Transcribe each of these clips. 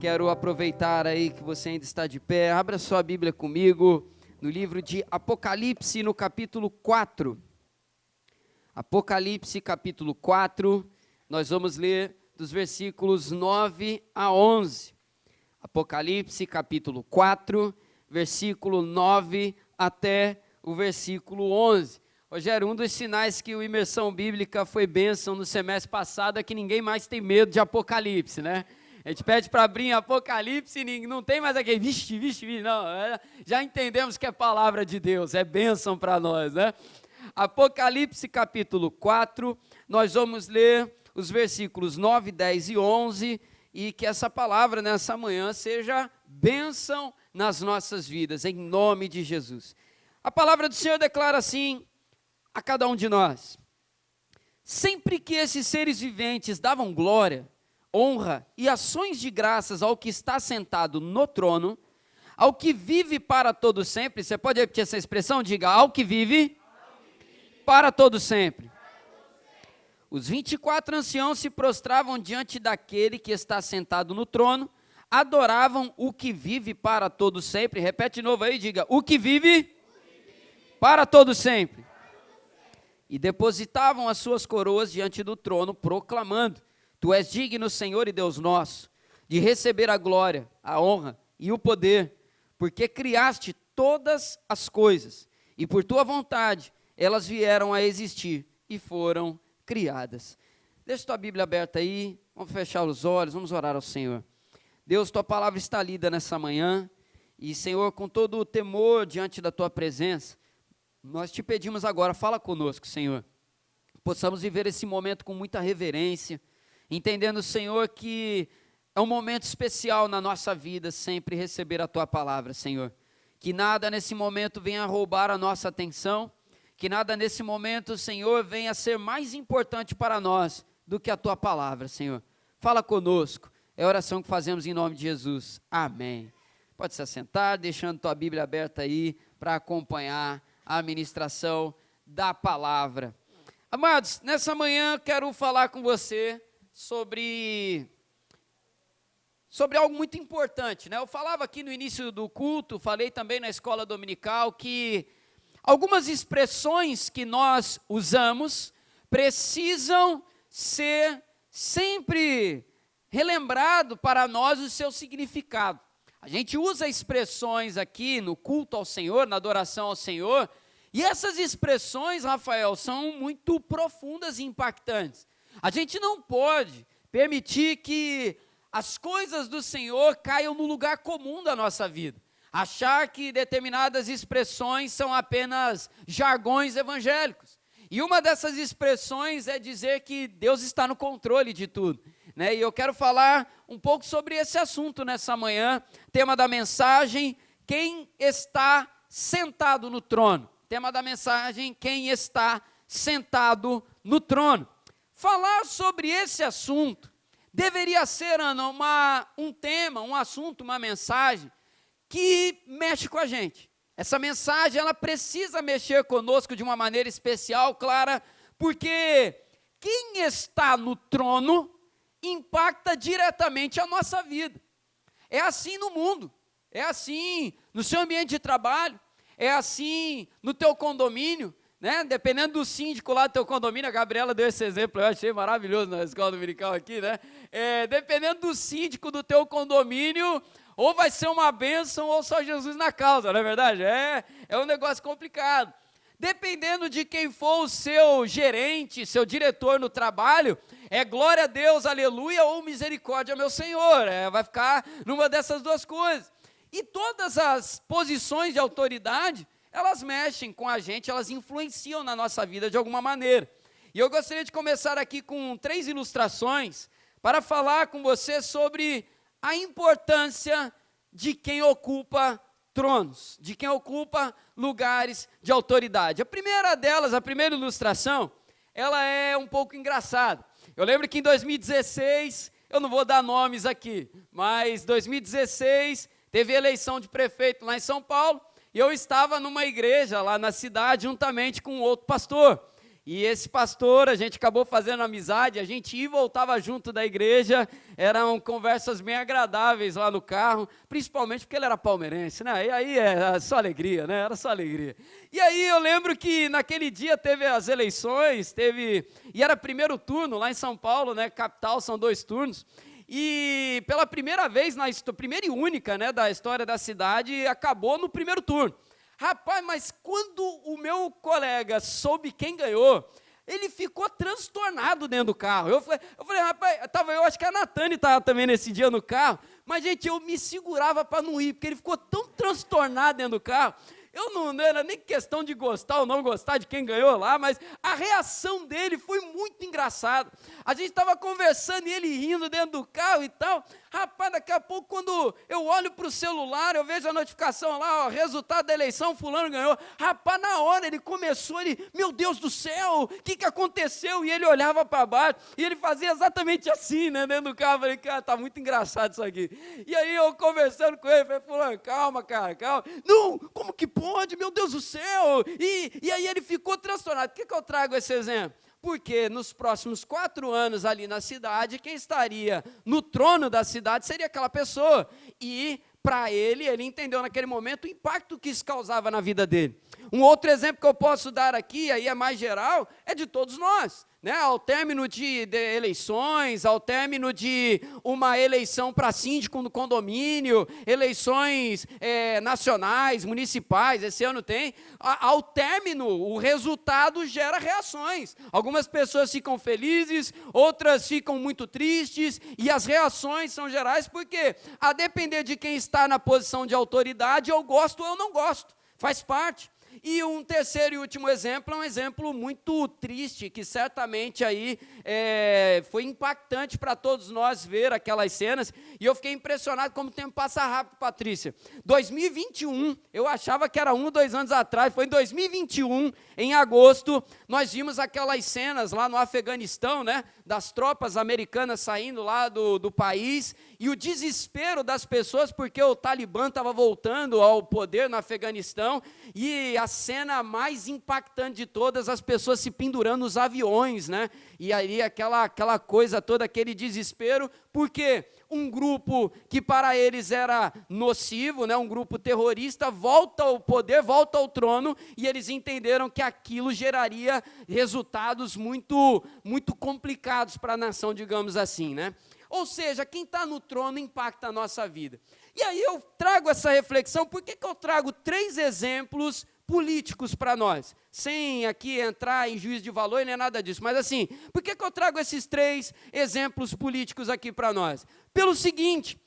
Quero aproveitar aí que você ainda está de pé, abra sua Bíblia comigo no livro de Apocalipse, no capítulo 4. Apocalipse, capítulo 4, nós vamos ler dos versículos 9 a 11. Apocalipse, capítulo 4, versículo 9 até o versículo 11. Rogério, um dos sinais que o Imersão Bíblica foi bênção no semestre passado é que ninguém mais tem medo de Apocalipse, né? A gente pede para abrir em Apocalipse e não tem mais aquele vixe, não. Já entendemos que é palavra de Deus, é bênção para nós, né? Apocalipse capítulo 4, nós vamos ler os versículos 9, 10 e 11 e que essa palavra nessa manhã seja bênção nas nossas vidas, em nome de Jesus. A palavra do Senhor declara assim a cada um de nós: sempre que esses seres viventes davam glória, honra e ações de graças ao que está sentado no trono, ao que vive para todo sempre. Você pode repetir essa expressão? Diga: ao que vive para todo sempre. Os 24 anciãos se prostravam diante daquele que está sentado no trono, adoravam o que vive para todo sempre. Repete de novo aí, diga: o que vive para todo sempre. E depositavam as suas coroas diante do trono, proclamando: Tu és digno, Senhor e Deus nosso, de receber a glória, a honra e o poder, porque criaste todas as coisas, e por tua vontade elas vieram a existir e foram criadas. Deixa tua Bíblia aberta aí, vamos fechar os olhos, vamos orar ao Senhor. Deus, tua palavra está lida nessa manhã, e Senhor, com todo o temor diante da tua presença, nós te pedimos agora, fala conosco, Senhor, possamos viver esse momento com muita reverência, entendendo, Senhor, que é um momento especial na nossa vida, sempre receber a Tua palavra, Senhor. Que nada nesse momento venha roubar a nossa atenção, que nada nesse momento, Senhor, venha ser mais importante para nós do que a Tua palavra, Senhor. Fala conosco, é a oração que fazemos em nome de Jesus. Amém. Pode se assentar, deixando Tua Bíblia aberta aí para acompanhar a ministração da palavra. Amados, nessa manhã quero falar com você sobre algo muito importante, né? Eu falava aqui no início do culto, falei também na escola dominical, que algumas expressões que nós usamos precisam ser sempre relembrado para nós o seu significado. A gente usa expressões aqui no culto ao Senhor, na adoração ao Senhor, e essas expressões, Rafael, são muito profundas e impactantes. A gente não pode permitir que as coisas do Senhor caiam no lugar comum da nossa vida. Achar que determinadas expressões são apenas jargões evangélicos. E uma dessas expressões é dizer que Deus está no controle de tudo, né? E eu quero falar um pouco sobre esse assunto nessa manhã. Tema da mensagem: quem está sentado no trono. Tema da mensagem: quem está sentado no trono. Falar sobre esse assunto deveria ser, Ana, um tema, um assunto, uma mensagem que mexe com a gente. Essa mensagem, ela precisa mexer conosco de uma maneira especial, clara, porque quem está no trono impacta diretamente a nossa vida. É assim no mundo, é assim no seu ambiente de trabalho, é assim no teu condomínio, né? Dependendo do síndico lá do teu condomínio, a Gabriela deu esse exemplo, eu achei maravilhoso na escola dominical aqui, né? Dependendo do síndico do teu condomínio, ou vai ser uma bênção ou só Jesus na causa, não é verdade? É um negócio complicado. Dependendo de quem for o seu gerente, seu diretor no trabalho, é glória a Deus, aleluia, ou misericórdia, meu Senhor. Vai ficar numa dessas duas coisas. E todas as posições de autoridade, elas mexem com a gente, elas influenciam na nossa vida de alguma maneira. E eu gostaria de começar aqui com 3 ilustrações para falar com você sobre a importância de quem ocupa tronos, de quem ocupa lugares de autoridade. A primeira delas, a primeira ilustração, ela é um pouco engraçada. Eu lembro que em 2016, eu não vou dar nomes aqui, mas 2016 teve eleição de prefeito lá em São Paulo, e eu estava numa igreja lá na cidade, juntamente com outro pastor. E esse pastor, a gente acabou fazendo amizade, a gente ia e voltava junto da igreja, eram conversas bem agradáveis lá no carro, principalmente porque ele era palmeirense, né? E aí era só alegria, né? Era só alegria. E aí eu lembro que naquele dia teve as eleições, e era primeiro turno lá em São Paulo, né? Capital, são 2 turnos. E pela primeira vez, primeira e única, né, da história da cidade, acabou no primeiro turno. Rapaz, mas quando o meu colega soube quem ganhou, ele ficou transtornado dentro do carro. Eu falei, rapaz, eu acho que a Natane estava também nesse dia no carro, mas, gente, eu me segurava para não ir, porque ele ficou tão transtornado dentro do carro. Não era nem questão de gostar ou não gostar de quem ganhou lá, mas a reação dele foi muito engraçada. A gente estava conversando e ele rindo dentro do carro e tal. Rapaz, daqui a pouco, quando eu olho para o celular, eu vejo a notificação lá, ó, resultado da eleição, fulano ganhou. Rapaz, na hora ele começou, meu Deus do céu, o que aconteceu? E ele olhava para baixo e ele fazia exatamente assim, né, dentro do carro. Eu falei, cara, tá muito engraçado isso aqui. E aí eu conversando com ele, falei, fulano, calma, cara, calma. Não, como que pode, meu Deus do céu? E aí ele ficou transtornado. Por que eu trago esse exemplo? Porque nos próximos 4 anos ali na cidade, quem estaria no trono da cidade seria aquela pessoa. E para ele entendeu naquele momento o impacto que isso causava na vida dele. Um outro exemplo que eu posso dar aqui, aí é mais geral, é de todos nós. Né, ao término de eleições, ao término de uma eleição para síndico no condomínio, eleições nacionais, municipais, esse ano tem, ao término, o resultado gera reações. Algumas pessoas ficam felizes, outras ficam muito tristes, e as reações são gerais porque, a depender de quem está na posição de autoridade, eu gosto ou eu não gosto, faz parte. E um terceiro e último exemplo é um exemplo muito triste, que certamente aí foi impactante para todos nós ver aquelas cenas, e eu fiquei impressionado como o tempo passa rápido, Patrícia. 2021, eu achava que era 1 ou 2 anos atrás, foi em 2021, em agosto, nós vimos aquelas cenas lá no Afeganistão, né, das tropas americanas saindo lá do país, e o desespero das pessoas, porque o Talibã estava voltando ao poder no Afeganistão, e a cena mais impactante de todas, as pessoas se pendurando nos aviões, né? E aí aquela coisa toda, aquele desespero, porque um grupo que para eles era nocivo, né? Um grupo terrorista, volta ao poder, volta ao trono, e eles entenderam que aquilo geraria resultados muito, muito complicados para a nação, digamos assim, né? Ou seja, quem está no trono impacta a nossa vida. E aí eu trago essa reflexão, por que eu trago 3 exemplos políticos para nós? Sem aqui entrar em juízo de valor, nem nada disso, mas assim, por que eu trago esses 3 exemplos políticos aqui para nós? Pelo seguinte,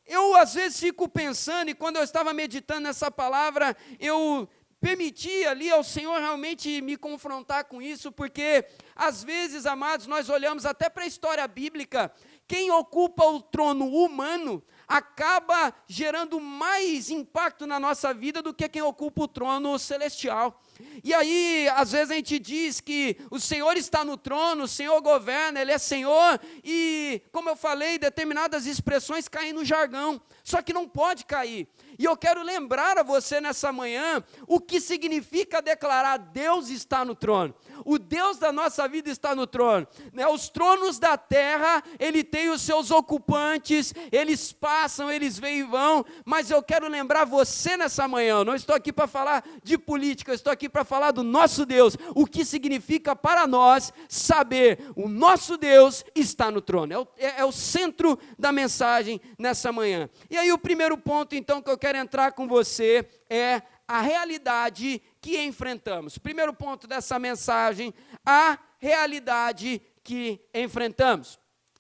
eu às vezes fico pensando, e quando eu estava meditando nessa palavra, eu permiti ali ao Senhor realmente me confrontar com isso, porque às vezes, amados, nós olhamos até para a história bíblica, quem ocupa o trono humano acaba gerando mais impacto na nossa vida do que quem ocupa o trono celestial. E aí, às vezes a gente diz que o Senhor está no trono, o Senhor governa, Ele é Senhor, e, como eu falei, determinadas expressões caem no jargão, só que não pode cair. E eu quero lembrar a você nessa manhã o que significa declarar: Deus está no trono. O Deus da nossa vida está no trono. Né? Os tronos da terra, Ele tem os seus ocupantes, eles passam, eles vêm e vão, mas eu quero lembrar você nessa manhã, eu não estou aqui para falar de política, eu estou aqui para falar do nosso Deus, o que significa para nós saber, o nosso Deus está no trono, é o centro da mensagem nessa manhã. E aí o primeiro ponto então que eu quero entrar com você é a realidade que enfrentamos. Primeiro ponto dessa mensagem, a realidade que enfrentamos.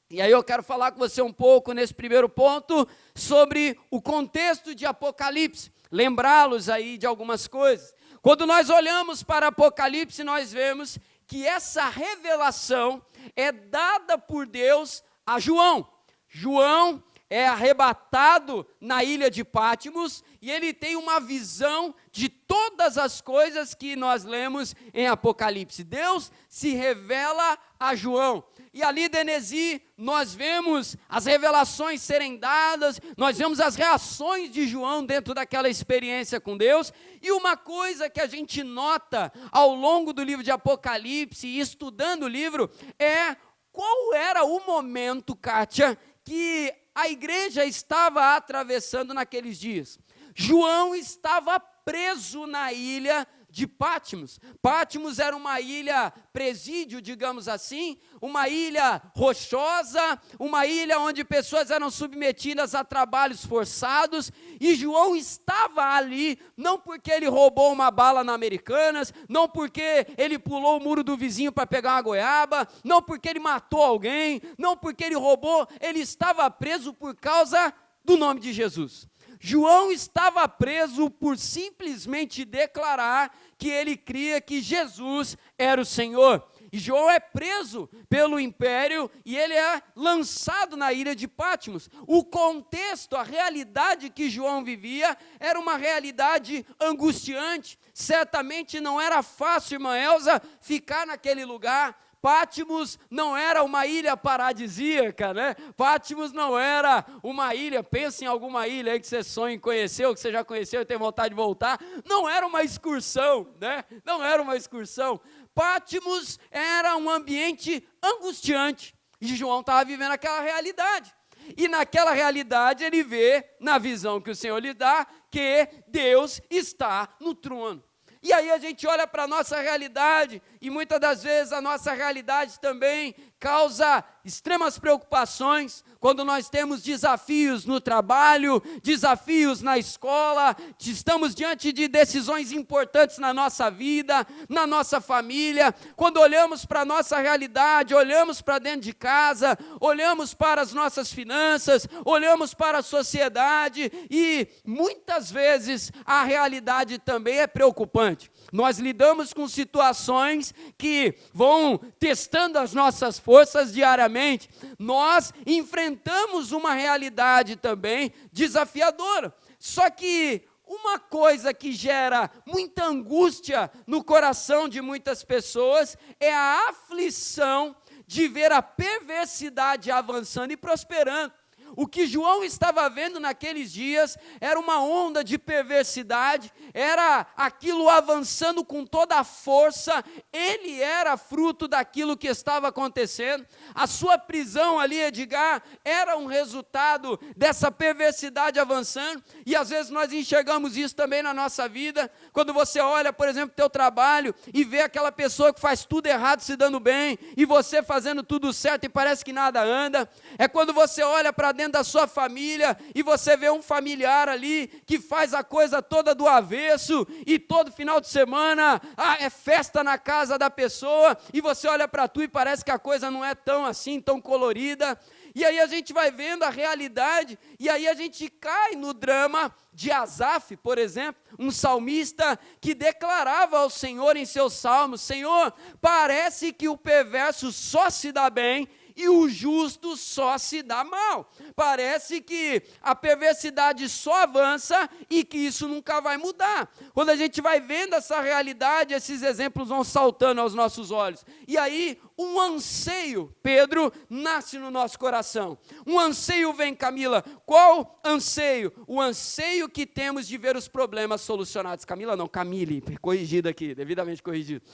E aí eu quero falar com você um pouco nesse primeiro ponto sobre o contexto de Apocalipse, lembrá-los aí de algumas coisas. Quando nós olhamos para Apocalipse, nós vemos que essa revelação é dada por Deus a João. João é arrebatado na ilha de Pátimos e ele tem uma visão de todas as coisas que nós lemos em Apocalipse. Deus se revela a João. E ali, Denesi, nós vemos as revelações serem dadas, nós vemos as reações de João dentro daquela experiência com Deus. E uma coisa que a gente nota ao longo do livro de Apocalipse, estudando o livro, é qual era o momento, Kátia, que a igreja estava atravessando naqueles dias. João estava preso na ilha de Pátimos. Pátimos era uma ilha presídio, digamos assim, uma ilha rochosa, uma ilha onde pessoas eram submetidas a trabalhos forçados, e João estava ali, não porque ele roubou uma bala na Americanas, não porque ele pulou o muro do vizinho para pegar uma goiaba, não porque ele matou alguém, não porque ele roubou, ele estava preso por causa do nome de Jesus. João estava preso por simplesmente declarar que ele cria que Jesus era o Senhor. E João é preso pelo império e ele é lançado na ilha de Pátimos. O contexto, a realidade que João vivia era uma realidade angustiante. Certamente não era fácil, irmã Elza, ficar naquele lugar. Pátimos não era uma ilha paradisíaca, né? Pátimos não era uma ilha, pensa em alguma ilha aí que você sonha em conhecer, ou que você já conheceu e tem vontade de voltar. Não era uma excursão, né? Não era uma excursão. Pátimos era um ambiente angustiante, e João estava vivendo aquela realidade. E naquela realidade ele vê, na visão que o Senhor lhe dá, que Deus está no trono. E aí a gente olha para a nossa realidade, e muitas das vezes a nossa realidade também causa extremas preocupações, quando nós temos desafios no trabalho, desafios na escola, estamos diante de decisões importantes na nossa vida, na nossa família, quando olhamos para a nossa realidade, olhamos para dentro de casa, olhamos para as nossas finanças, olhamos para a sociedade, e muitas vezes a realidade também é preocupante. Nós lidamos com situações que vão testando as nossas forças diariamente. Nós enfrentamos uma realidade também desafiadora. Só que uma coisa que gera muita angústia no coração de muitas pessoas é a aflição de ver a perversidade avançando e prosperando. O que João estava vendo naqueles dias era uma onda de perversidade, era aquilo avançando com toda a força, ele era fruto daquilo que estava acontecendo. A sua prisão ali, Edgar, era um resultado dessa perversidade avançando, e às vezes nós enxergamos isso também na nossa vida, quando você olha, por exemplo, o teu trabalho, e vê aquela pessoa que faz tudo errado se dando bem, e você fazendo tudo certo e parece que nada anda. É quando você olha para dentro da sua família e você vê um familiar ali que faz a coisa toda do avesso e todo final de semana é festa na casa da pessoa e você olha para tu e parece que a coisa não é tão assim, tão colorida. E aí a gente vai vendo a realidade e aí a gente cai no drama de Asaf, por exemplo, um salmista que declarava ao Senhor em seus salmos: Senhor, parece que o perverso só se dá bem e o justo só se dá mal. Parece que a perversidade só avança e que isso nunca vai mudar. Quando a gente vai vendo essa realidade, esses exemplos vão saltando aos nossos olhos. E aí, um anseio, Pedro, nasce no nosso coração. Um anseio vem, Camila. Qual anseio? O anseio que temos de ver os problemas solucionados. Camila não, Camille, corrigido aqui, devidamente corrigido.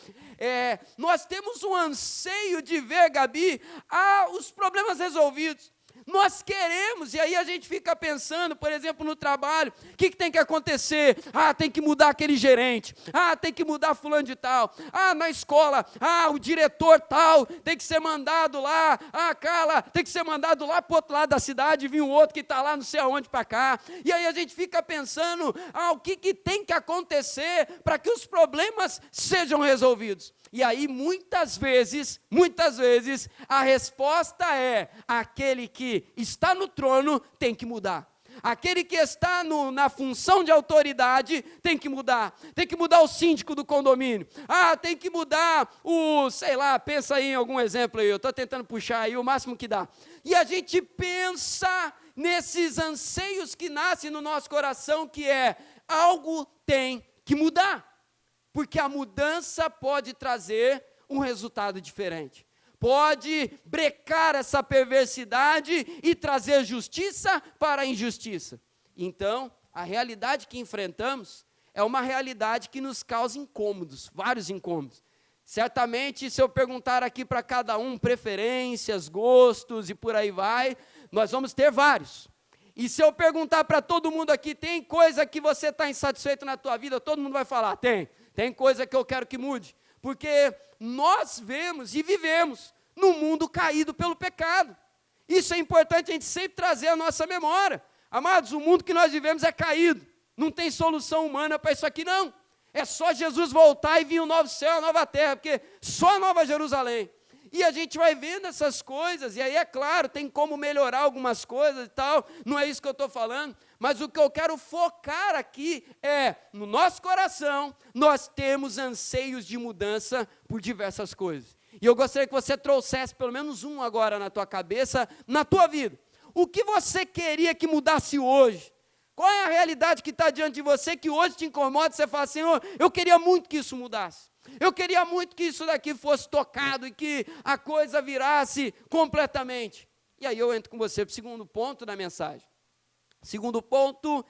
Nós temos um anseio de ver, Gabi, os problemas resolvidos. Nós queremos, e aí a gente fica pensando, por exemplo, no trabalho, o que tem que acontecer? Tem que mudar aquele gerente, tem que mudar fulano de tal, na escola, o diretor tal, tem que ser mandado lá, Carla, tem que ser mandado lá para o outro lado da cidade, vir um outro que está lá não sei aonde para cá, e aí a gente fica pensando, o que tem que acontecer para que os problemas sejam resolvidos? E aí, muitas vezes, a resposta é: aquele que está no trono tem que mudar. Aquele que está na função de autoridade tem que mudar. Tem que mudar o síndico do condomínio. Tem que mudar sei lá, pensa aí em algum exemplo aí. Eu estou tentando puxar aí o máximo que dá. E a gente pensa nesses anseios que nascem no nosso coração, que algo tem que mudar. Porque a mudança pode trazer um resultado diferente. Pode brecar essa perversidade e trazer justiça para a injustiça. Então, a realidade que enfrentamos é uma realidade que nos causa incômodos, vários incômodos. Certamente, se eu perguntar aqui para cada um preferências, gostos e por aí vai, nós vamos ter vários. E se eu perguntar para todo mundo aqui, tem coisa que você está insatisfeito na tua vida? Todo mundo vai falar, tem coisa que eu quero que mude. Porque nós vemos e vivemos num mundo caído pelo pecado. Isso é importante a gente sempre trazer à nossa memória. Amados, o mundo que nós vivemos é caído. Não tem solução humana para isso aqui, não. É só Jesus voltar e vir um novo céu, uma nova terra, porque só a Nova Jerusalém. E a gente vai vendo essas coisas, e aí é claro, tem como melhorar algumas coisas e tal, não é isso que eu estou falando, mas o que eu quero focar aqui no nosso coração, nós temos anseios de mudança por diversas coisas. E eu gostaria que você trouxesse pelo menos um agora na tua cabeça, na tua vida. O que você queria que mudasse hoje? Qual é a realidade que está diante de você que hoje te incomoda? Você fala, Senhor, eu queria muito que isso mudasse. Eu queria muito que isso daqui fosse tocado e que a coisa virasse completamente. E aí eu entro com você para o segundo ponto da mensagem. Segundo ponto,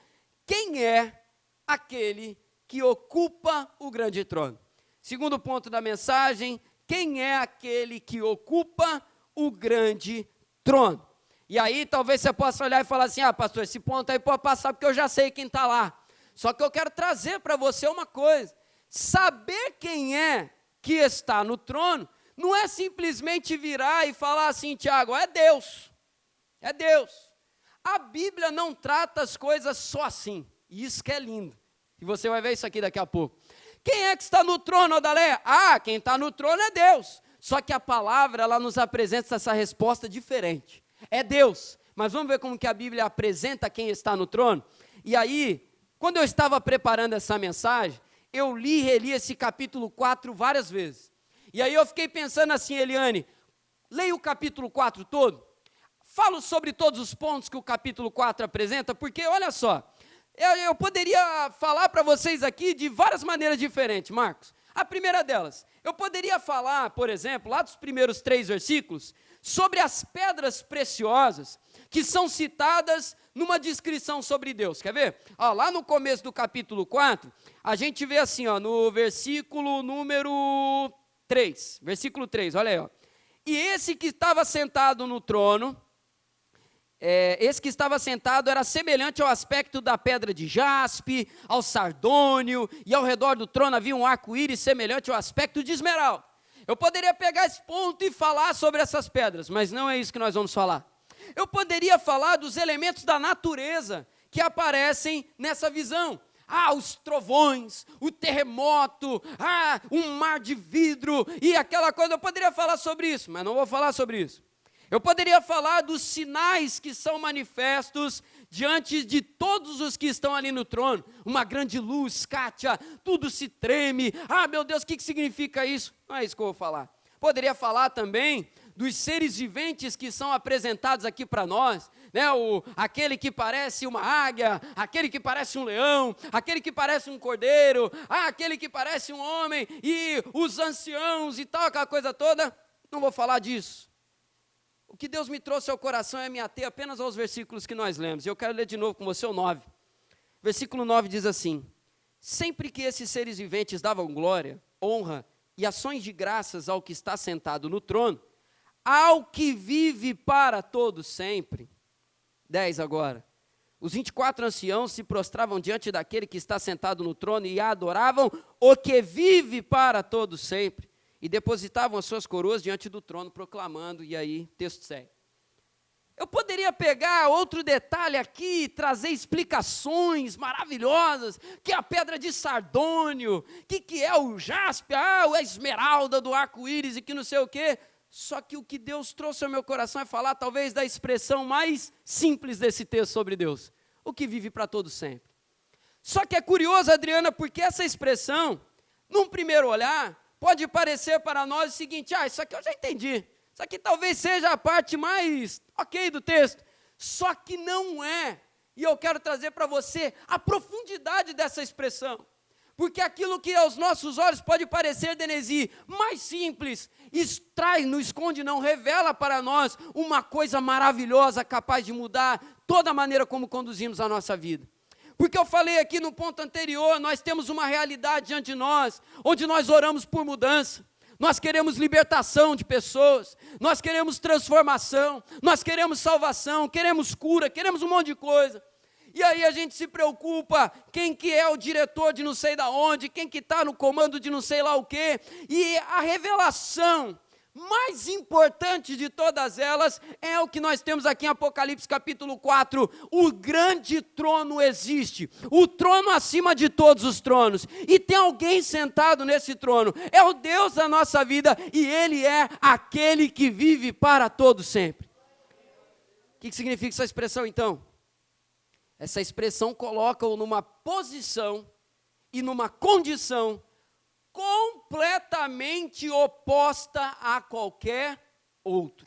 quem é aquele que ocupa o grande trono? Segundo ponto da mensagem, quem é aquele que ocupa o grande trono? E aí talvez você possa olhar e falar assim, pastor, esse ponto aí pode passar porque eu já sei quem está lá. Só que eu quero trazer para você uma coisa. Saber quem é que está no trono, não é simplesmente virar e falar assim, Tiago, é Deus. É Deus. A Bíblia não trata as coisas só assim. E isso que é lindo. E você vai ver isso aqui daqui a pouco. Quem é que está no trono, Odalé? Quem está no trono é Deus. Só que a palavra, ela nos apresenta essa resposta diferente. É Deus. Mas vamos ver como que a Bíblia apresenta quem está no trono? E aí, quando eu estava preparando essa mensagem, eu li e reli esse capítulo 4 várias vezes. E aí eu fiquei pensando assim, Eliane, leia o capítulo 4 todo, falo sobre todos os pontos que o capítulo 4 apresenta, porque olha só, eu poderia falar para vocês aqui de várias maneiras diferentes, Marcos. A primeira delas, eu poderia falar, por exemplo, lá dos primeiros 3 versículos, sobre as pedras preciosas que são citadas numa descrição sobre Deus. Quer ver? Lá no começo do capítulo 4, a gente vê assim, no versículo número 3, versículo 3, olha aí. E esse que estava sentado no trono, esse que estava sentado era semelhante ao aspecto da pedra de jaspe, ao sardônio, e ao redor do trono havia um arco-íris semelhante ao aspecto de esmeralda. Eu poderia pegar esse ponto e falar sobre essas pedras, mas não é isso que nós vamos falar. Eu poderia falar dos elementos da natureza que aparecem nessa visão. Os trovões, o terremoto, um mar de vidro e aquela coisa. Eu poderia falar sobre isso, mas não vou falar sobre isso. Eu poderia falar dos sinais que são manifestos diante de todos os que estão ali no trono. Uma grande luz, Kátia, tudo se treme. Meu Deus, o que significa isso? Não é isso que eu vou falar. Poderia falar também dos seres viventes que são apresentados aqui para nós, né? Aquele que parece uma águia, aquele que parece um leão, aquele que parece um cordeiro, aquele que parece um homem, e os anciãos e tal, aquela coisa toda. Não vou falar disso. O que Deus me trouxe ao coração é me ater apenas aos versículos que nós lemos. E eu quero ler de novo com você o 9. Versículo 9 diz assim: sempre que esses seres viventes davam glória, honra e ações de graças ao que está sentado no trono, ao que vive para todos sempre. 10 agora. Os 24 anciãos se prostravam diante daquele que está sentado no trono e adoravam o que vive para todos sempre. E depositavam as suas coroas diante do trono, proclamando, e aí, texto segue. Eu poderia pegar outro detalhe aqui, trazer explicações maravilhosas, que é a pedra de sardônio, que é o jaspe, a esmeralda do arco-íris e que não sei o quê. Só que o que Deus trouxe ao meu coração é falar talvez da expressão mais simples desse texto sobre Deus. o que vive para todo sempre. Só que é curioso, Adriana, porque essa expressão, num primeiro olhar, pode parecer para nós o seguinte: isso aqui eu já entendi, isso aqui talvez seja a parte mais ok do texto, só que não é, e eu quero trazer para você a profundidade dessa expressão, porque aquilo que aos nossos olhos pode parecer, Denesi, mais simples, não esconde, não, revela para nós uma coisa maravilhosa, capaz de mudar toda a maneira como conduzimos a nossa vida. Porque eu falei aqui no ponto anterior, nós temos uma realidade diante de nós, onde nós oramos por mudança, nós queremos libertação de pessoas, nós queremos transformação, nós queremos salvação, queremos cura, queremos um monte de coisa. E aí a gente se preocupa, quem que é o diretor de não sei da onde, quem que está no comando de não sei lá o quê, e a revelação mais importante de todas elas é o que nós temos aqui em Apocalipse capítulo 4, o grande trono existe, o trono acima de todos os tronos, e tem alguém sentado nesse trono, é o Deus da nossa vida, e Ele é aquele que vive para todo sempre. O que significa essa expressão então? Essa expressão coloca-o numa posição e numa condição completamente oposta a qualquer outro.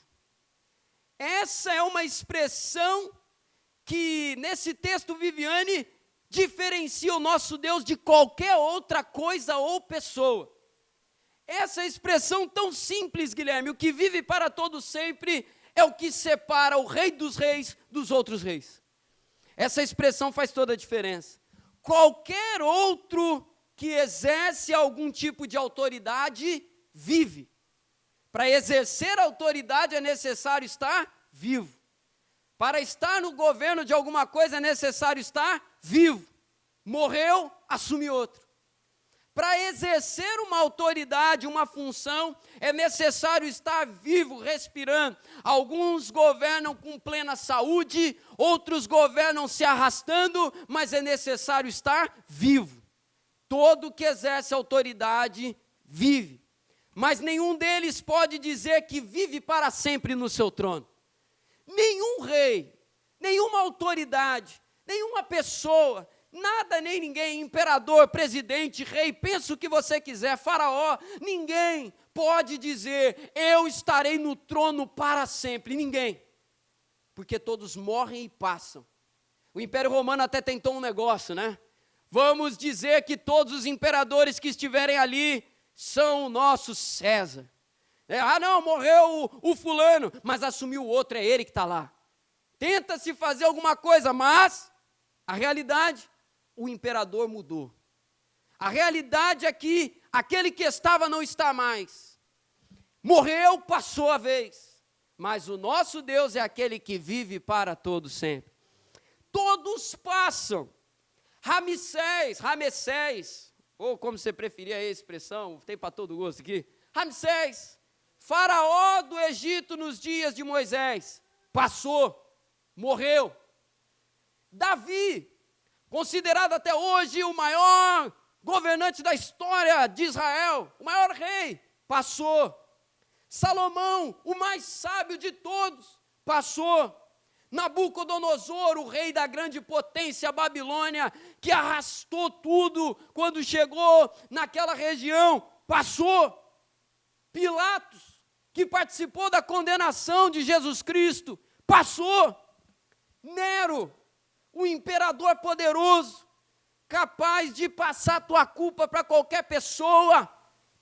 Essa é uma expressão que, nesse texto, Viviane, diferencia o nosso Deus de qualquer outra coisa ou pessoa. Essa expressão tão simples, Guilherme, o que vive para todo sempre, é o que separa o Rei dos Reis dos outros reis. Essa expressão faz toda a diferença. Qualquer outro que exerce algum tipo de autoridade, vive. Para exercer autoridade é necessário estar vivo. Para estar no governo de alguma coisa é necessário estar vivo. Morreu, assume outro. Para exercer uma autoridade, uma função, é necessário estar vivo, respirando. Alguns governam com plena saúde, outros governam se arrastando, mas é necessário estar vivo. Todo que exerce autoridade vive, mas nenhum deles pode dizer que vive para sempre no seu trono. Nenhum rei, nenhuma autoridade, nenhuma pessoa, nada nem ninguém, imperador, presidente, rei, pensa o que você quiser, faraó, ninguém pode dizer, eu estarei no trono para sempre, ninguém, porque todos morrem e passam. O Império Romano até tentou um negócio, né? Vamos dizer que todos os imperadores que estiverem ali são o nosso César. Não, morreu o fulano, mas assumiu o outro, é ele que está lá. Tenta-se fazer alguma coisa, mas a realidade, o imperador mudou. A realidade é que aquele que estava não está mais. Morreu, passou a vez. Mas o nosso Deus é aquele que vive para todo sempre. Todos passam. Ramsés, ou como você preferir a expressão, tem para todo gosto aqui. Ramsés, faraó do Egito nos dias de Moisés, passou, morreu. Davi, considerado até hoje o maior governante da história de Israel, o maior rei, passou. Salomão, o mais sábio de todos, passou. Nabucodonosor, o rei da grande potência Babilônia, que arrastou tudo quando chegou naquela região, passou. Pilatos, que participou da condenação de Jesus Cristo, passou. Nero, o imperador poderoso, capaz de passar tua culpa para qualquer pessoa,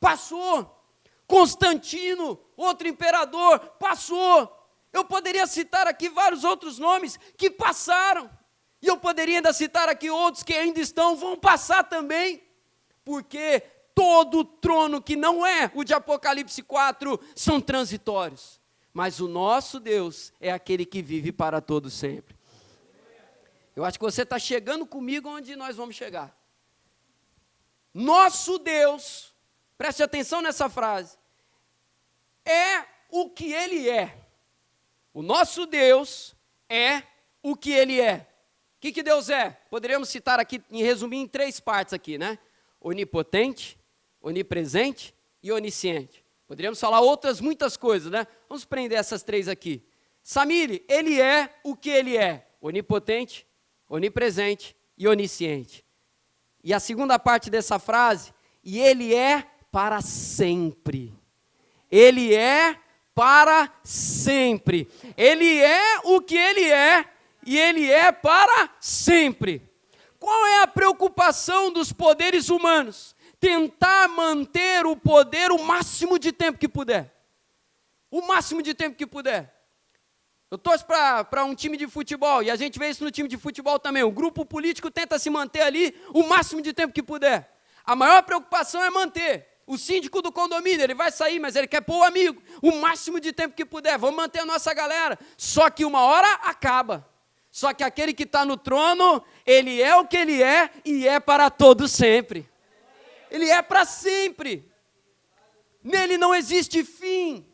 passou. Constantino, outro imperador, passou. Eu poderia citar aqui vários outros nomes que passaram, e eu poderia ainda citar aqui outros que ainda vão passar também, porque todo trono que não é o de Apocalipse 4 são transitórios, mas o nosso Deus é aquele que vive para todo sempre. Eu acho que você está chegando comigo onde nós vamos chegar. Nosso Deus, preste atenção nessa frase, é o que Ele é. O nosso Deus é o que Ele é. O que Deus é? Poderíamos citar aqui, resumir em 3 partes aqui, né? Onipotente, onipresente e onisciente. Poderíamos falar outras muitas coisas, né? Vamos prender essas 3 aqui. Samiri, Ele é o que Ele é. Onipotente, onipresente e onisciente. E a segunda parte dessa frase, e ele é para sempre. Ele é para sempre. Ele é o que ele é e ele é para sempre. Qual é a preocupação dos poderes humanos? Tentar manter o poder o máximo de tempo que puder. O máximo de tempo que puder. Eu torço para um time de futebol, e a gente vê isso no time de futebol também. O grupo político tenta se manter ali o máximo de tempo que puder. A maior preocupação é manter. O síndico do condomínio, ele vai sair, mas ele quer pôr o amigo o máximo de tempo que puder. Vamos manter a nossa galera. Só que uma hora acaba. Só que aquele que está no trono, ele é o que ele é e é para todo sempre. Ele é para sempre. Nele não existe fim.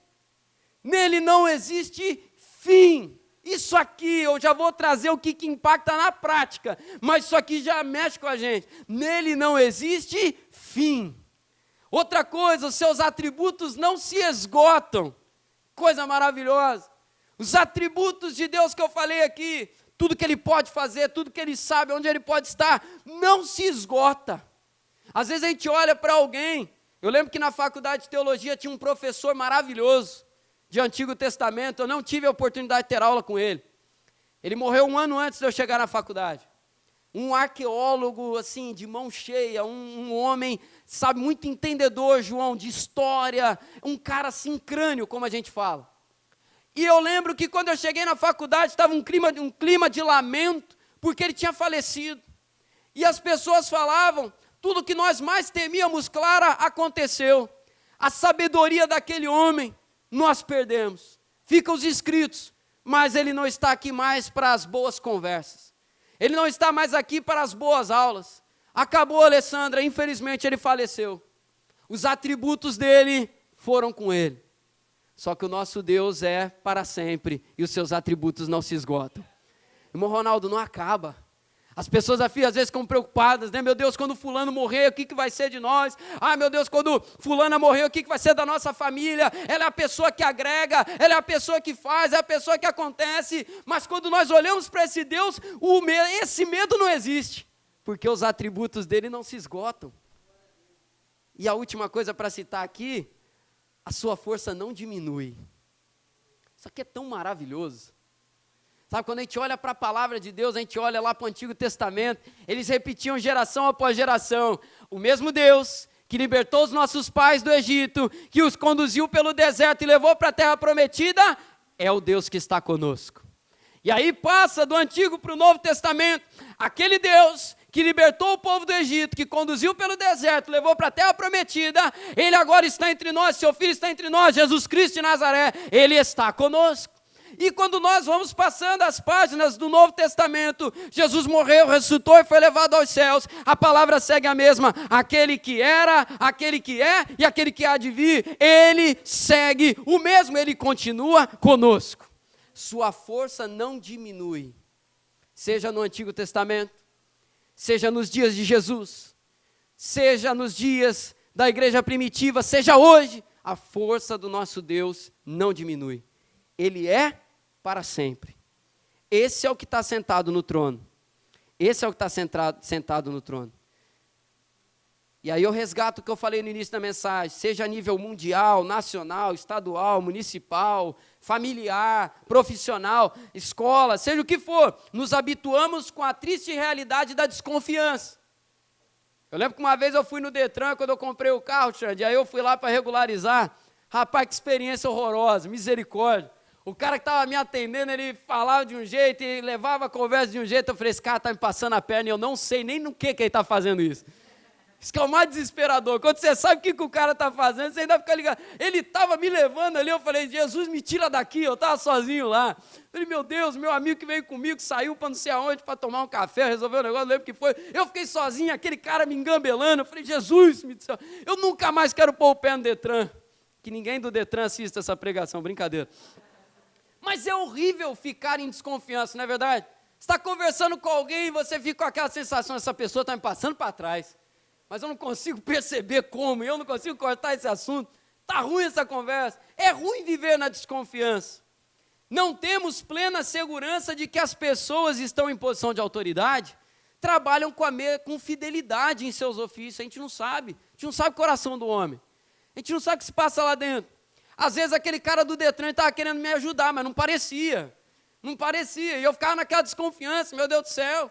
Nele não existe fim. Isso aqui, eu já vou trazer o que impacta na prática, mas isso aqui já mexe com a gente. Nele não existe fim. Outra coisa, os seus atributos não se esgotam. Coisa maravilhosa. Os atributos de Deus que eu falei aqui, tudo que Ele pode fazer, tudo que Ele sabe, onde Ele pode estar, não se esgota. Às vezes a gente olha para alguém, eu lembro que na faculdade de teologia tinha um professor maravilhoso, de Antigo Testamento, eu não tive a oportunidade de ter aula com ele. Ele morreu 1 ano antes de eu chegar na faculdade. Um arqueólogo, assim, de mão cheia, um homem, sabe, muito entendedor, João, de história, um cara assim, crânio, como a gente fala. E eu lembro que quando eu cheguei na faculdade, estava um clima de lamento, porque ele tinha falecido. E as pessoas falavam, tudo que nós mais temíamos, Clara, aconteceu. A sabedoria daquele homem, nós perdemos. Ficam os escritos, mas ele não está aqui mais para as boas conversas. Ele não está mais aqui para as boas aulas. Acabou, Alessandra, infelizmente ele faleceu. Os atributos dele foram com ele. Só que o nosso Deus é para sempre e os seus atributos não se esgotam. Irmão Ronaldo, não acaba. As pessoas às vezes ficam preocupadas, né? Meu Deus, quando fulano morrer, o que vai ser de nós? Ah, meu Deus, quando fulana morrer, o que vai ser da nossa família? Ela é a pessoa que agrega, ela é a pessoa que faz, é a pessoa que acontece. Mas quando nós olhamos para esse Deus, esse medo não existe, porque os atributos dele não se esgotam. E a última coisa para citar aqui, a sua força não diminui. Isso aqui é tão maravilhoso. Sabe, quando a gente olha para a palavra de Deus, a gente olha lá para o Antigo Testamento, eles repetiam geração após geração, o mesmo Deus que libertou os nossos pais do Egito, que os conduziu pelo deserto e levou para a terra prometida, é o Deus que está conosco. E aí passa do Antigo para o Novo Testamento, aquele Deus que libertou o povo do Egito, que conduziu pelo deserto, levou para a terra prometida, Ele agora está entre nós, seu Filho está entre nós, Jesus Cristo de Nazaré, Ele está conosco. E quando nós vamos passando as páginas do Novo Testamento, Jesus morreu, ressuscitou e foi levado aos céus, a palavra segue a mesma, aquele que era, aquele que é e aquele que há de vir, Ele segue o mesmo, Ele continua conosco. Sua força não diminui, seja no Antigo Testamento, seja nos dias de Jesus, seja nos dias da igreja primitiva, seja hoje, a força do nosso Deus não diminui. Ele é para sempre. Esse é o que está sentado no trono. Esse é o que está sentado no trono. E aí eu resgato o que eu falei no início da mensagem, seja a nível mundial, nacional, estadual, municipal, familiar, profissional, escola, seja o que for, nos habituamos com a triste realidade da desconfiança. Eu lembro que uma vez eu fui no Detran, quando eu comprei o carro, Xande, aí eu fui lá para regularizar, rapaz, que experiência horrorosa, misericórdia. O cara que estava me atendendo, ele falava de um jeito e levava a conversa de um jeito, eu falei, esse cara está me passando a perna e eu não sei nem no que ele está fazendo isso. Isso que é o mais desesperador, quando você sabe o que o cara está fazendo, você ainda fica ligado. Ele estava me levando ali, eu falei, Jesus, me tira daqui, eu estava sozinho lá. Eu falei, meu Deus, meu amigo que veio comigo, saiu para não sei aonde, para tomar um café, resolver um negócio, não lembro o que foi. Eu fiquei sozinho, aquele cara me engambelando, eu falei, Jesus, eu nunca mais quero pôr o pé no Detran. Que ninguém do Detran assista essa pregação, brincadeira. Mas é horrível ficar em desconfiança, não é verdade? Você está conversando com alguém e você fica com aquela sensação, essa pessoa está me passando para trás, mas eu não consigo perceber como, eu não consigo cortar esse assunto, está ruim essa conversa, é ruim viver na desconfiança. Não temos plena segurança de que as pessoas estão em posição de autoridade, trabalham com fidelidade em seus ofícios. A gente não sabe o coração do homem. A gente não sabe o que se passa lá dentro. Às vezes aquele cara do Detran estava querendo me ajudar, mas não parecia. E eu ficava naquela desconfiança, meu Deus do céu.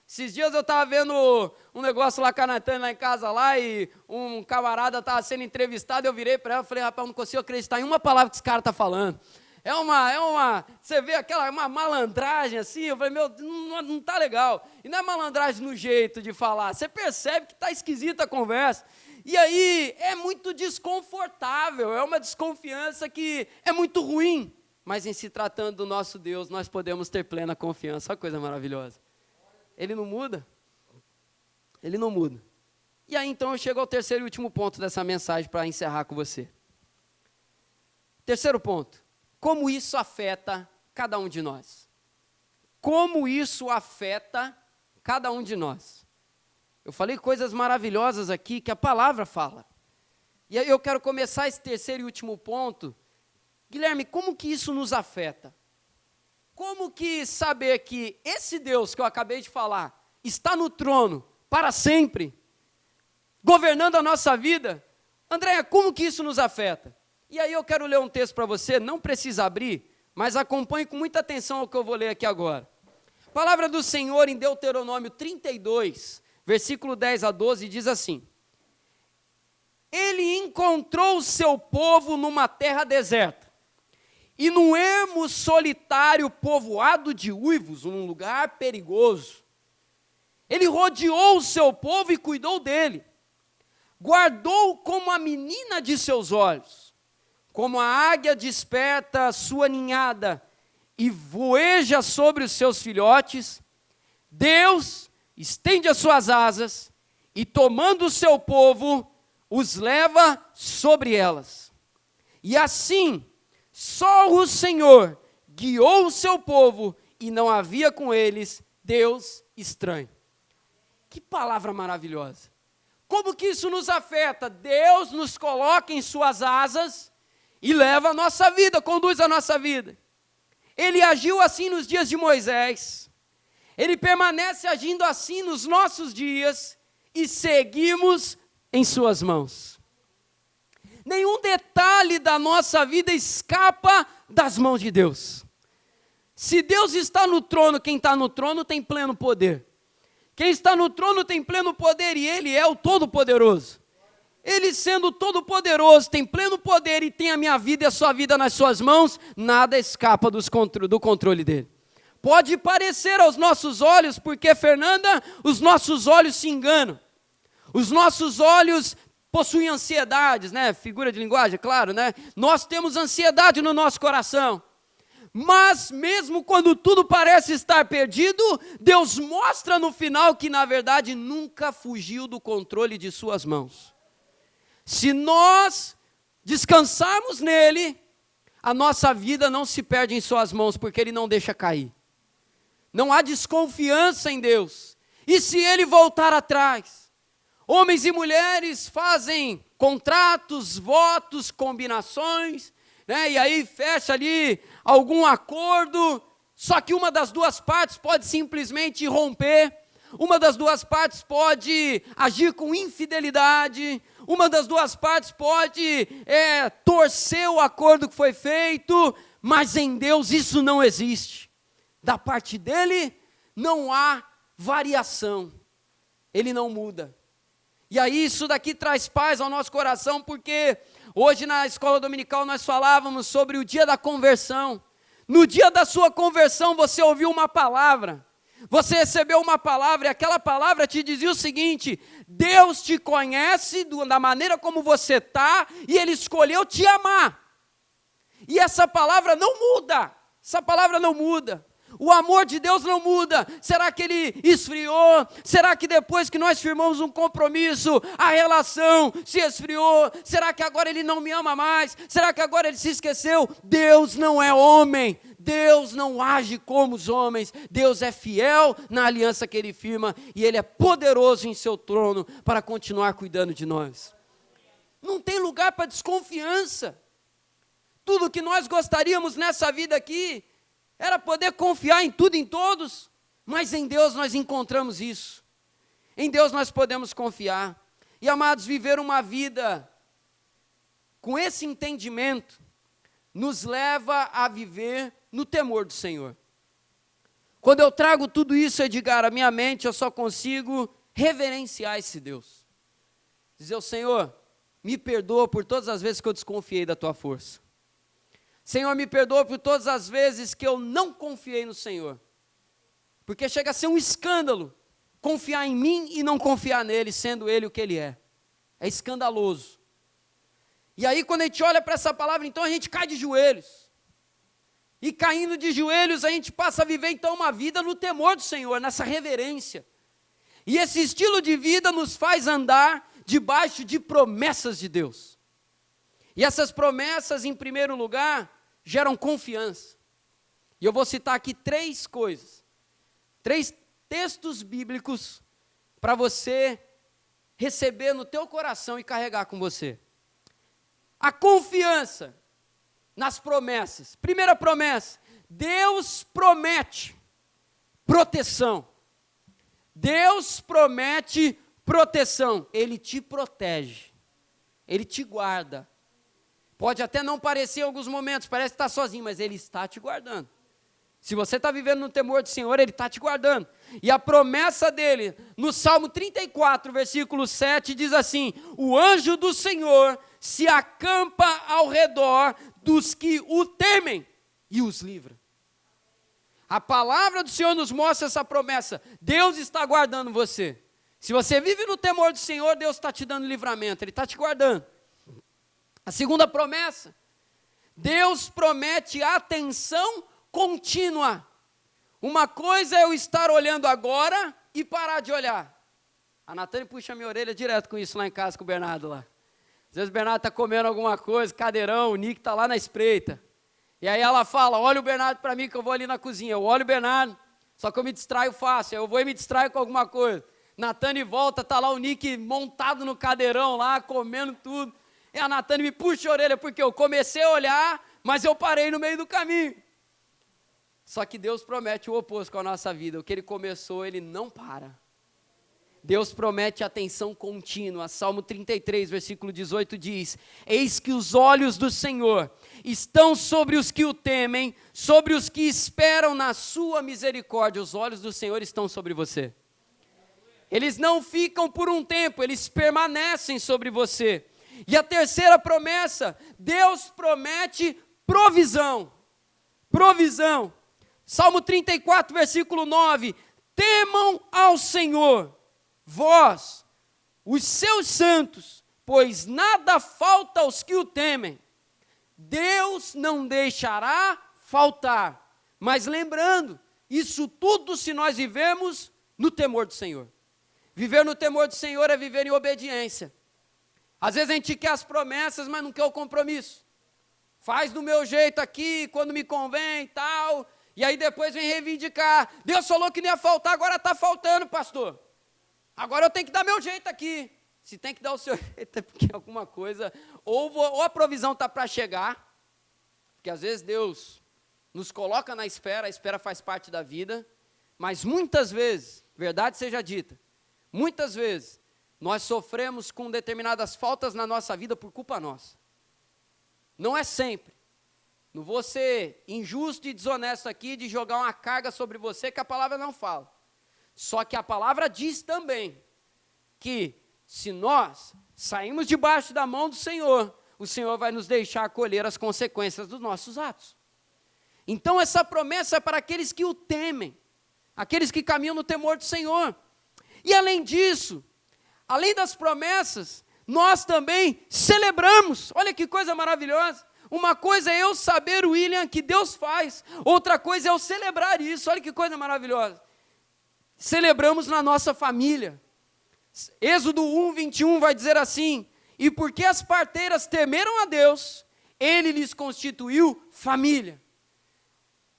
Esses dias eu estava vendo um negócio lá, canatando lá em casa, lá, e um camarada estava sendo entrevistado, eu virei para ela e falei, rapaz, eu não consigo acreditar em uma palavra que esse cara está falando. Você vê uma malandragem assim, eu falei, meu, não está legal. E não é malandragem no jeito de falar, você percebe que está esquisita a conversa. E aí é muito desconfortável, é uma desconfiança que é muito ruim. Mas em se tratando do nosso Deus, nós podemos ter plena confiança. Olha que coisa maravilhosa. Ele não muda. Ele não muda. E aí então eu chego ao terceiro e último ponto dessa mensagem para encerrar com você. Terceiro ponto. Como isso afeta cada um de nós? Como isso afeta cada um de nós? Eu falei coisas maravilhosas aqui que a palavra fala. E aí eu quero começar esse terceiro e último ponto. Guilherme, como que isso nos afeta? Como que saber que esse Deus que eu acabei de falar está no trono para sempre, governando a nossa vida? Andréia, como que isso nos afeta? E aí eu quero ler um texto para você, não precisa abrir, mas acompanhe com muita atenção o que eu vou ler aqui agora. Palavra do Senhor em Deuteronômio 32, versículo 10 a 12, diz assim: Ele encontrou o seu povo numa terra deserta, e num ermo solitário povoado de uivos, num lugar perigoso. Ele rodeou o seu povo e cuidou dele. Guardou como a menina de seus olhos, como a águia desperta a sua ninhada e voeja sobre os seus filhotes. Deus estende as suas asas e, tomando o seu povo, os leva sobre elas. E assim, só o Senhor guiou o seu povo e não havia com eles Deus estranho. Que palavra maravilhosa. Como que isso nos afeta? Deus nos coloca em suas asas e leva a nossa vida, conduz a nossa vida. Ele agiu assim nos dias de Moisés. Ele permanece agindo assim nos nossos dias e seguimos em suas mãos. Nenhum detalhe da nossa vida escapa das mãos de Deus. Se Deus está no trono, quem está no trono tem pleno poder. Quem está no trono tem pleno poder e Ele é o Todo-Poderoso. Ele sendo Todo-Poderoso, tem pleno poder e tem a minha vida e a sua vida nas suas mãos, nada escapa do controle dEle. Pode parecer aos nossos olhos, porque, Fernanda, os nossos olhos se enganam. Os nossos olhos possuem ansiedades, né? Figura de linguagem, claro, né? Nós temos ansiedade no nosso coração. Mas mesmo quando tudo parece estar perdido, Deus mostra no final que na verdade nunca fugiu do controle de suas mãos. Se nós descansarmos nele, a nossa vida não se perde em suas mãos, porque ele não deixa cair. Não há desconfiança em Deus. E se ele voltar atrás? Homens e mulheres fazem contratos, votos, combinações, né? E aí fecha ali algum acordo, só que uma das duas partes pode simplesmente romper, uma das duas partes pode agir com infidelidade, uma das duas partes pode torcer o acordo que foi feito, mas em Deus isso não existe. Da parte dele não há variação, ele não muda. E aí isso daqui traz paz ao nosso coração, porque hoje na escola dominical nós falávamos sobre o dia da conversão. No dia da sua conversão você ouviu uma palavra, você recebeu uma palavra e aquela palavra te dizia o seguinte: Deus te conhece da maneira como você está e Ele escolheu te amar. E essa palavra não muda, essa palavra não muda. O amor de Deus não muda. Será que ele esfriou? Será que depois que nós firmamos um compromisso, a relação se esfriou? Será que agora ele não me ama mais? Será que agora ele se esqueceu? Deus não é homem. Deus não age como os homens. Deus é fiel na aliança que ele firma e ele é poderoso em seu trono para continuar cuidando de nós. Não tem lugar para desconfiança. Tudo que nós gostaríamos nessa vida aqui era poder confiar em tudo e em todos, mas em Deus nós encontramos isso. Em Deus nós podemos confiar. E, amados, viver uma vida com esse entendimento nos leva a viver no temor do Senhor. Quando eu trago tudo isso, Edgar, à minha mente, eu só consigo reverenciar esse Deus. Dizer, Senhor, me perdoa por todas as vezes que eu desconfiei da tua força. Senhor, me perdoa por todas as vezes que eu não confiei no Senhor. Porque chega a ser um escândalo confiar em mim e não confiar nele, sendo ele o que ele é. É escandaloso. E aí, quando a gente olha para essa palavra, então a gente cai de joelhos. E caindo de joelhos, a gente passa a viver então uma vida no temor do Senhor, nessa reverência. E esse estilo de vida nos faz andar debaixo de promessas de Deus. E essas promessas, em primeiro lugar, geram confiança. E eu vou citar aqui 3 coisas. 3 textos bíblicos para você receber no teu coração e carregar com você. A confiança nas promessas. Primeira promessa, Deus promete proteção. Deus promete proteção. Ele te protege. Ele te guarda. Pode até não parecer em alguns momentos, parece que está sozinho, mas Ele está te guardando. Se você está vivendo no temor do Senhor, Ele está te guardando. E a promessa dele, no Salmo 34, versículo 7, diz assim: o anjo do Senhor se acampa ao redor dos que o temem e os livra. A palavra do Senhor nos mostra essa promessa. Deus está guardando você. Se você vive no temor do Senhor, Deus está te dando livramento, Ele está te guardando. A segunda promessa, Deus promete atenção contínua. Uma coisa é eu estar olhando agora e parar de olhar. A Natane puxa a minha orelha direto com isso lá em casa com o Bernardo lá. Às vezes o Bernardo está comendo alguma coisa, cadeirão, o Nick está lá na espreita. E aí ela fala, olha o Bernardo para mim que eu vou ali na cozinha. Eu olho o Bernardo, só que eu me distraio fácil. Eu vou e me distraio com alguma coisa. Natane volta, está lá o Nick montado no cadeirão lá, comendo tudo. E a Natane me puxa a orelha porque eu comecei a olhar, mas eu parei no meio do caminho. Só que Deus promete o oposto com a nossa vida. O que Ele começou, Ele não para. Deus promete atenção contínua. Salmo 33, versículo 18 diz: eis que os olhos do Senhor estão sobre os que o temem, sobre os que esperam na sua misericórdia. Os olhos do Senhor estão sobre você. Eles não ficam por um tempo, eles permanecem sobre você. E a terceira promessa, Deus promete provisão. Provisão. Salmo 34, versículo 9, temam ao Senhor, vós, os seus santos, pois nada falta aos que o temem. Deus não deixará faltar. Mas lembrando, isso tudo se nós vivemos no temor do Senhor. Viver no temor do Senhor é viver em obediência. Às vezes a gente quer as promessas, mas não quer o compromisso. Faz do meu jeito aqui, quando me convém e tal, e aí depois vem reivindicar. Deus falou que não ia faltar, agora está faltando, pastor. Agora eu tenho que dar meu jeito aqui. Se tem que dar o seu jeito, é porque alguma coisa, ou a provisão está para chegar, porque às vezes Deus nos coloca na espera, a espera faz parte da vida, mas muitas vezes, verdade seja dita, muitas vezes, nós sofremos com determinadas faltas na nossa vida por culpa nossa. Não é sempre. Não vou ser injusto e desonesto aqui de jogar uma carga sobre você que a palavra não fala. Só que a palavra diz também que se nós saímos debaixo da mão do Senhor, o Senhor vai nos deixar colher as consequências dos nossos atos. Então essa promessa é para aqueles que o temem, aqueles que caminham no temor do Senhor. E além disso, além das promessas, nós também celebramos. Olha que coisa maravilhosa. Uma coisa é eu saber, William, que Deus faz. Outra coisa é eu celebrar isso. Olha que coisa maravilhosa. Celebramos na nossa família. Êxodo 1, 21 vai dizer assim: e porque as parteiras temeram a Deus, Ele lhes constituiu família.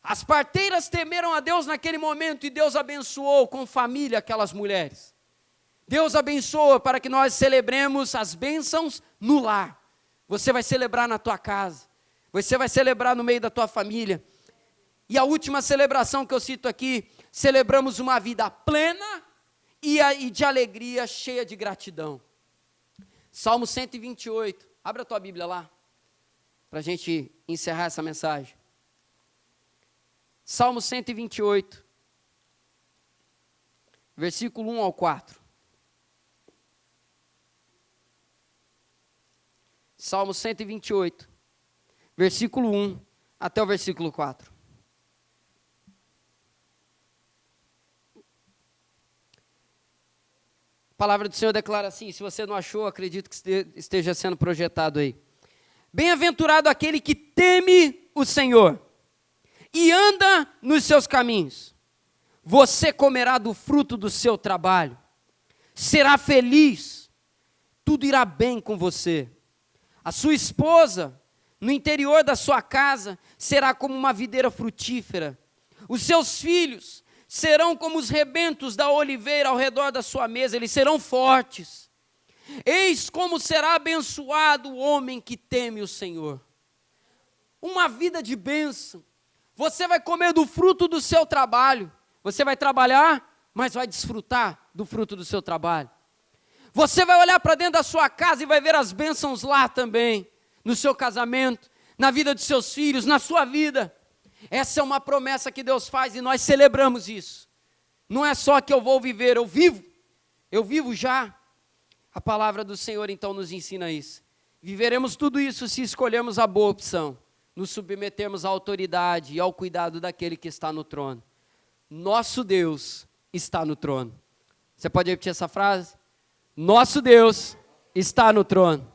As parteiras temeram a Deus naquele momento e Deus abençoou com família aquelas mulheres. Deus abençoa para que nós celebremos as bênçãos no lar. Você vai celebrar na tua casa. Você vai celebrar no meio da tua família. E a última celebração que eu cito aqui, celebramos uma vida plena e de alegria, cheia de gratidão. Salmo 128, abre a tua Bíblia lá, para a gente encerrar essa mensagem. Salmo 128, versículo 1 ao 4. Salmo 128, versículo 1 até o versículo 4. A palavra do Senhor declara assim, se você não achou, acredito que esteja sendo projetado aí. Bem-aventurado aquele que teme o Senhor e anda nos seus caminhos. Você comerá do fruto do seu trabalho, será feliz, tudo irá bem com você. A sua esposa, no interior da sua casa, será como uma videira frutífera. Os seus filhos serão como os rebentos da oliveira ao redor da sua mesa, eles serão fortes. Eis como será abençoado o homem que teme o Senhor. Uma vida de bênção. Você vai comer do fruto do seu trabalho. Você vai trabalhar, mas vai desfrutar do fruto do seu trabalho. Você vai olhar para dentro da sua casa e vai ver as bênçãos lá também, no seu casamento, na vida dos seus filhos, na sua vida. Essa é uma promessa que Deus faz e nós celebramos isso. Não é só que eu vou viver, eu vivo já. A palavra do Senhor então nos ensina isso. Viveremos tudo isso se escolhermos a boa opção, nos submetermos à autoridade e ao cuidado daquele que está no trono. Nosso Deus está no trono. Você pode repetir essa frase? Nosso Deus está no trono.